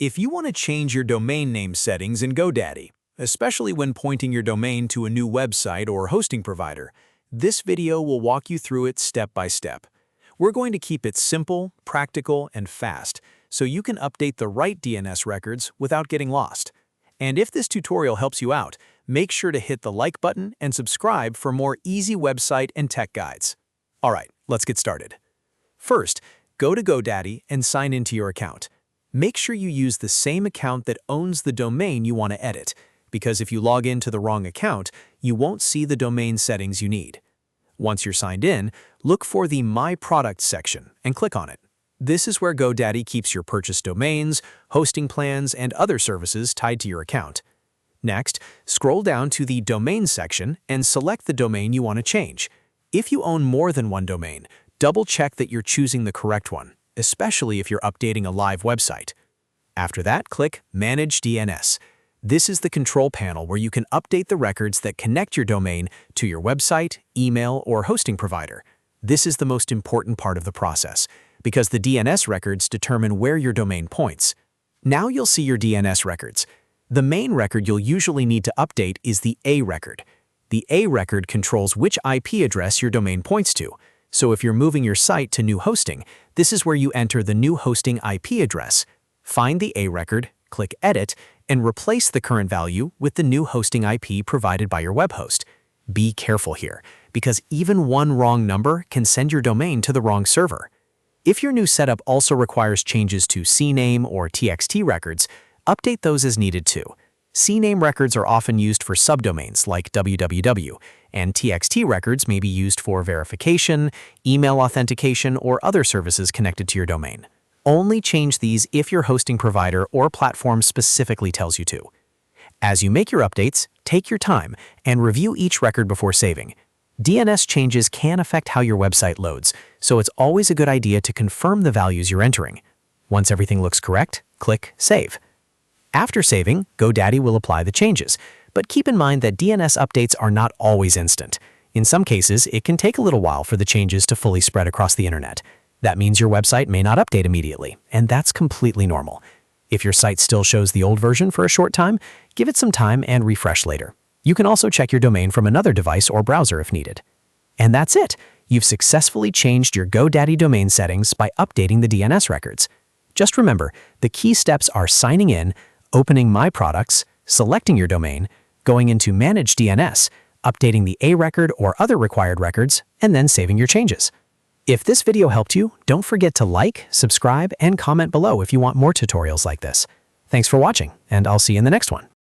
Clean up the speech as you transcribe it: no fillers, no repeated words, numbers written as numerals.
If you want to change your domain name settings in GoDaddy, especially when pointing your domain to a new website or hosting provider, this video will walk you through it step by step. We're going to keep it simple, practical, and fast, so you can update the right DNS records without getting lost. And if this tutorial helps you out, make sure to hit the like button and subscribe for more easy website and tech guides. All right, let's get started. First, go to GoDaddy and sign into your account. Make sure you use the same account that owns the domain you want to edit, because if you log into the wrong account, you won't see the domain settings you need. Once you're signed in, look for the My Products section and click on it. This is where GoDaddy keeps your purchased domains, hosting plans, and other services tied to your account. Next, scroll down to the Domain section and select the domain you want to change. If you own more than one domain, double-check that you're choosing the correct one, especially if you're updating a live website. After that, click Manage DNS. This is the control panel where you can update the records that connect your domain to your website, email, or hosting provider. This is the most important part of the process, because the DNS records determine where your domain points. Now you'll see your DNS records. The main record you'll usually need to update is the A record. The A record controls which IP address your domain points to. So if you're moving your site to new hosting, this is where you enter the new hosting IP address. Find the A record, click Edit, and replace the current value with the new hosting IP provided by your web host. Be careful here, because even one wrong number can send your domain to the wrong server. If your new setup also requires changes to CNAME or TXT records, update those as needed too. CNAME records are often used for subdomains like www, and TXT records may be used for verification, email authentication, or other services connected to your domain. Only change these if your hosting provider or platform specifically tells you to. As you make your updates, take your time and review each record before saving. DNS changes can affect how your website loads, so it's always a good idea to confirm the values you're entering. Once everything looks correct, click Save. After saving, GoDaddy will apply the changes, but keep in mind that DNS updates are not always instant. In some cases, it can take a little while for the changes to fully spread across the internet. That means your website may not update immediately, and that's completely normal. If your site still shows the old version for a short time, give it some time and refresh later. You can also check your domain from another device or browser if needed. And that's it! You've successfully changed your GoDaddy domain settings by updating the DNS records. Just remember, the key steps are signing in, opening My Products, selecting your domain, going into Manage DNS, updating the A record or other required records, and then saving your changes. If this video helped you, don't forget to like, subscribe, and comment below if you want more tutorials like this. Thanks for watching, and I'll see you in the next one.